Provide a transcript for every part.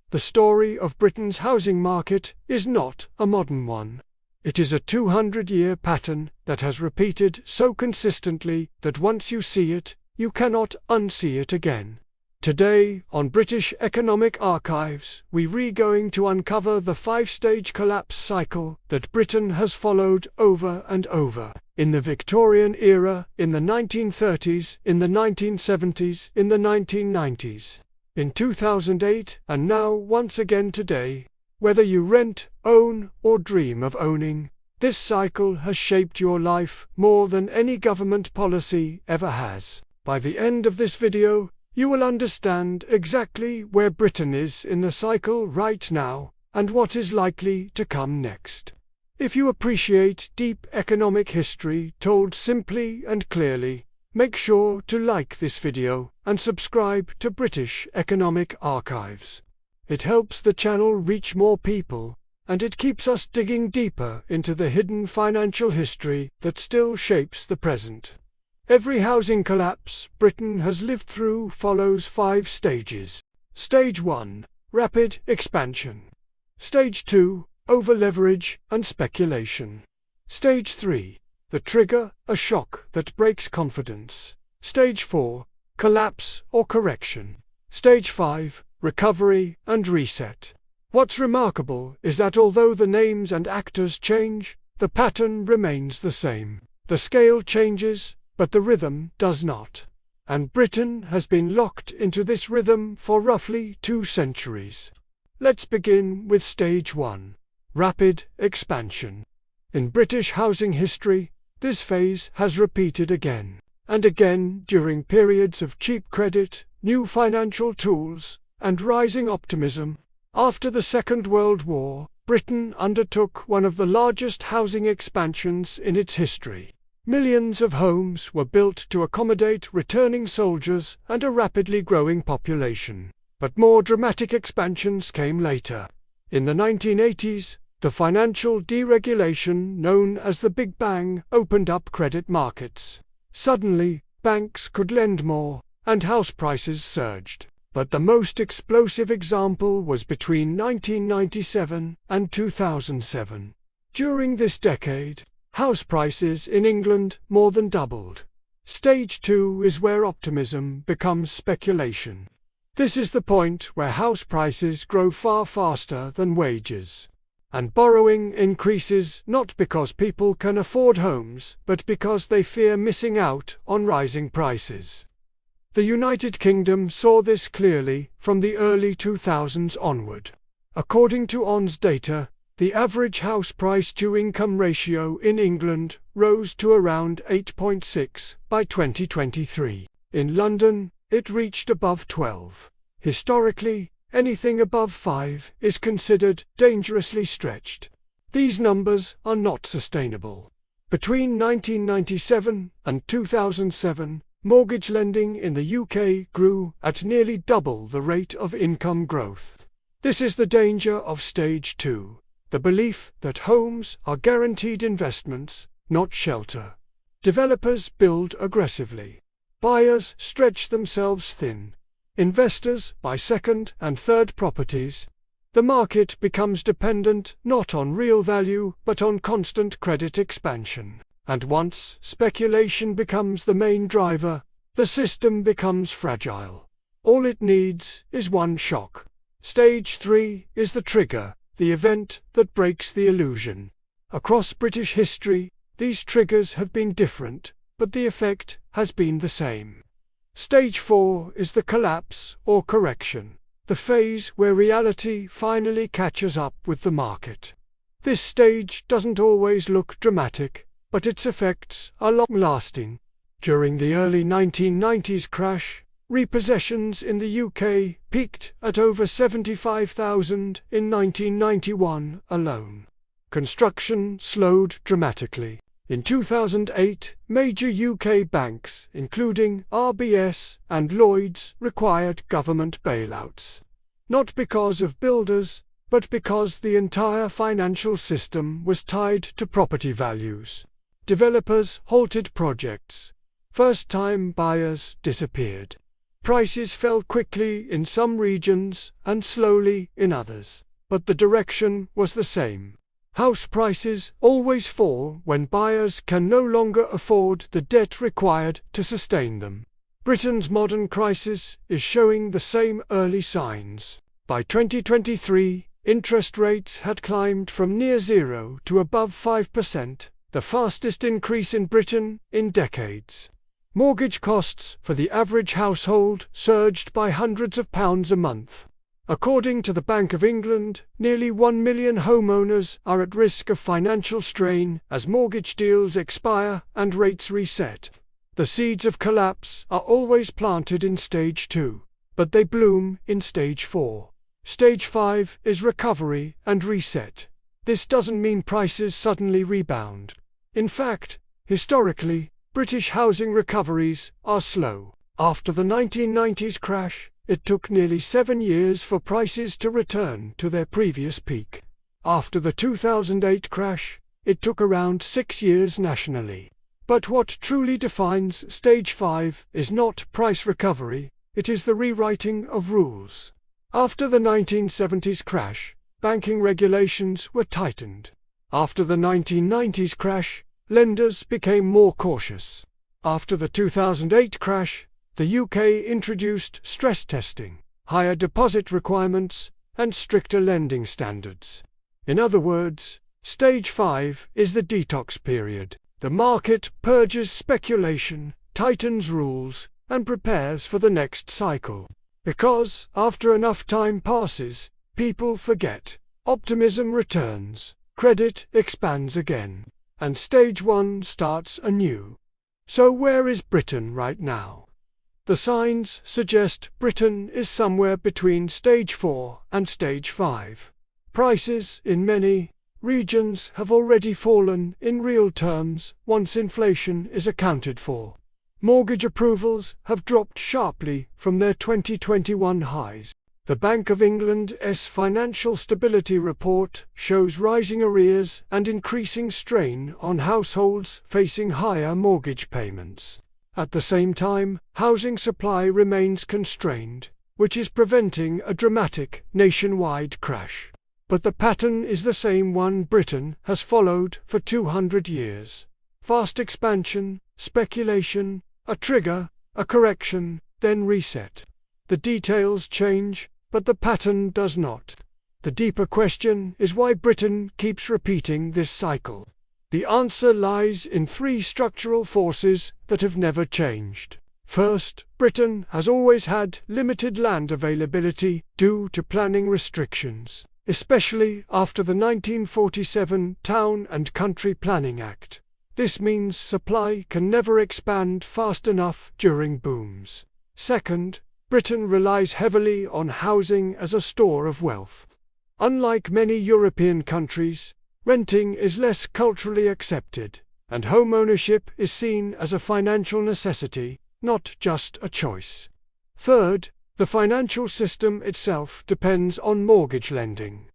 The story of Britain's housing market is not a modern one. It is a 200-year pattern that has repeated so consistently that once you see it, you cannot unsee it again. Today, on British Economic Archives, we're going to uncover the 5-stage collapse cycle that Britain has followed over and over. In the Victorian era, in the 1930s, in the 1970s, in the 1990s, in 2008, and now once again today. Whether you rent, own, or dream of owning, this cycle has shaped your life more than any government policy ever has. By the end of this video, you will understand exactly where Britain is in the cycle right now, and what is likely to come next. If you appreciate deep economic history told simply and clearly, make sure to like this video and subscribe to British Economic Archives. It helps the channel reach more people, and it keeps us digging deeper into the hidden financial history that still shapes the present. Every housing collapse Britain has lived through follows 5 stages. Stage 1. Rapid expansion. Stage 2. Over-leverage and speculation. Stage 3. The trigger, a shock that breaks confidence. Stage 4. Collapse or correction. Stage 5. Recovery and reset. What's remarkable is that although the names and actors change, the pattern remains the same. The scale changes, but the rhythm does not. And Britain has been locked into this rhythm for roughly 2 centuries. Let's begin with Stage 1. Rapid expansion. In British housing history, this phase has repeated again and again during periods of cheap credit, new financial tools, and rising optimism. After the Second World War, Britain undertook one of the largest housing expansions in its history. Millions of homes were built to accommodate returning soldiers and a rapidly growing population. But more dramatic expansions came later. In the 1980s, the financial deregulation known as the Big Bang opened up credit markets. Suddenly, banks could lend more, and house prices surged. But the most explosive example was between 1997 and 2007. During this decade, house prices in England more than doubled. Stage 2 is where optimism becomes speculation. This is the point where house prices grow far faster than wages. And borrowing increases not because people can afford homes, but because they fear missing out on rising prices. The United Kingdom saw this clearly from the early 2000s onward. According to ONS data, the average house price-to-income ratio in England rose to around 8.6 by 2023. In London, it reached above 12. Historically, anything above 5 is considered dangerously stretched. These numbers are not sustainable. Between 1997 and 2007, mortgage lending in the UK grew at nearly double the rate of income growth. This is the danger of Stage 2, the belief that homes are guaranteed investments, not shelter. Developers build aggressively. Buyers stretch themselves thin. Investors buy second and third properties. The market becomes dependent not on real value but on constant credit expansion. And once speculation becomes the main driver, the system becomes fragile. All it needs is one shock. Stage 3 is the trigger, the event that breaks the illusion. Across British history, these triggers have been different, but the effect has been the same. Stage 4 is the collapse or correction, the phase where reality finally catches up with the market. This stage doesn't always look dramatic, but its effects are long-lasting. During the early 1990s crash, repossessions in the UK peaked at over 75,000 in 1991 alone. Construction slowed dramatically. In 2008, major UK banks, including RBS and Lloyds, required government bailouts. Not because of builders, but because the entire financial system was tied to property values. Developers halted projects. First-time buyers disappeared. Prices fell quickly in some regions and slowly in others, but the direction was the same. House prices always fall when buyers can no longer afford the debt required to sustain them. Britain's modern crisis is showing the same early signs. By 2023, interest rates had climbed from near zero to above 5%, the fastest increase in Britain in decades. Mortgage costs for the average household surged by hundreds of pounds a month. According to the Bank of England, nearly 1 million homeowners are at risk of financial strain as mortgage deals expire and rates reset. The seeds of collapse are always planted in stage 2, but they bloom in stage 4. Stage 5 is recovery and reset. This doesn't mean prices suddenly rebound. In fact, historically, British housing recoveries are slow. After the 1990s crash, it took nearly 7 years for prices to return to their previous peak. After the 2008 crash, it took around 6 years nationally. But what truly defines Stage 5 is not price recovery, it is the rewriting of rules. After the 1970s crash, banking regulations were tightened. After the 1990s crash, lenders became more cautious. After the 2008 crash, the UK introduced stress testing, higher deposit requirements, and stricter lending standards. In other words, Stage 5 is the detox period. The market purges speculation, tightens rules, and prepares for the next cycle. Because, after enough time passes, people forget, optimism returns, credit expands again, and Stage 1 starts anew. So where is Britain right now? The signs suggest Britain is somewhere between Stage 4 and Stage 5. Prices in many regions have already fallen in real terms once inflation is accounted for. Mortgage approvals have dropped sharply from their 2021 highs. The Bank of England's Financial Stability Report shows rising arrears and increasing strain on households facing higher mortgage payments. At the same time, housing supply remains constrained, which is preventing a dramatic nationwide crash. But the pattern is the same one Britain has followed for 200 years. Fast expansion, speculation, a trigger, a correction, then reset. The details change, but the pattern does not. The deeper question is why Britain keeps repeating this cycle. The answer lies in 3 structural forces that have never changed. First, Britain has always had limited land availability due to planning restrictions, especially after the 1947 Town and Country Planning Act. This means supply can never expand fast enough during booms. Second, Britain relies heavily on housing as a store of wealth. Unlike many European countries, renting is less culturally accepted, and home ownership is seen as a financial necessity, not just a choice. Third, the financial system itself depends on mortgage lending.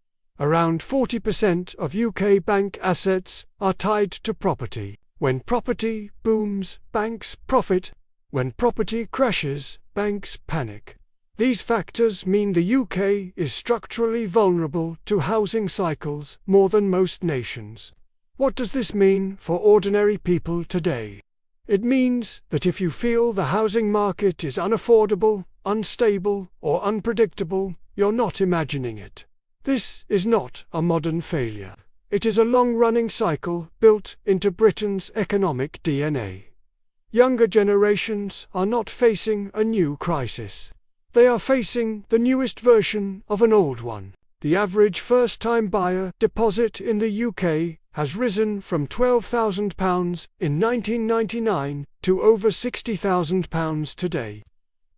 Around 40% of UK bank assets are tied to property. When property booms, banks profit. When property crashes, banks panic. These factors mean the UK is structurally vulnerable to housing cycles more than most nations. What does this mean for ordinary people today? It means that if you feel the housing market is unaffordable, unstable, or unpredictable, you're not imagining it. This is not a modern failure. It is a long-running cycle built into Britain's economic DNA. Younger generations are not facing a new crisis. They are facing the newest version of an old one. The average first-time buyer deposit in the UK has risen from £12,000 in 1999 to over £60,000 today.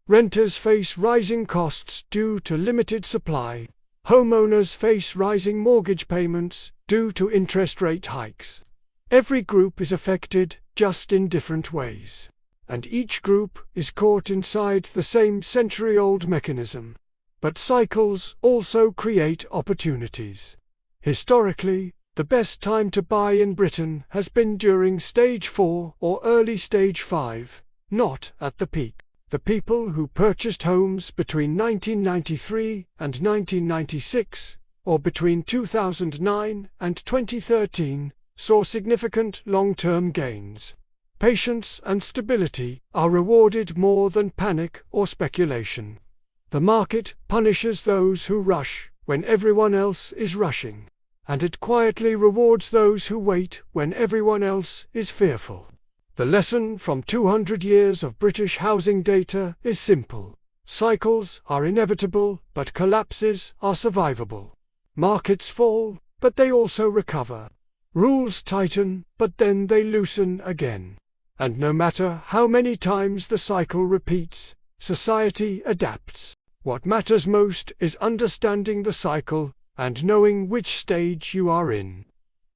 Renters face rising costs due to limited supply. Homeowners face rising mortgage payments due to interest rate hikes. Every group is affected, just in different ways. And each group is caught inside the same century-old mechanism. But cycles also create opportunities. Historically, the best time to buy in Britain has been during Stage 4 or early Stage 5, not at the peak. The people who purchased homes between 1993 and 1996, or between 2009 and 2013, saw significant long-term gains. Patience and stability are rewarded more than panic or speculation. The market punishes those who rush when everyone else is rushing, and it quietly rewards those who wait when everyone else is fearful. The lesson from 200 years of British housing data is simple. Cycles are inevitable, but collapses are survivable. Markets fall, but they also recover. Rules tighten, but then they loosen again. And no matter how many times the cycle repeats, society adapts. What matters most is understanding the cycle and knowing which stage you are in.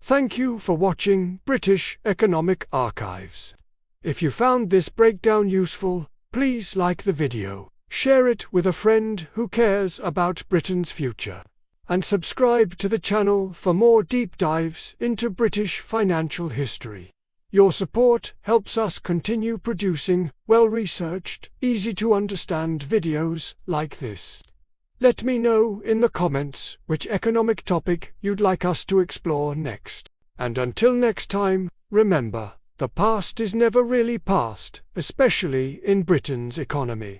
Thank you for watching British Economic Archives. If you found this breakdown useful, please like the video, share it with a friend who cares about Britain's future, and subscribe to the channel for more deep dives into British financial history. Your support helps us continue producing well-researched, easy-to-understand videos like this. Let me know in the comments which economic topic you'd like us to explore next. And until next time, remember, the past is never really past, especially in Britain's economy.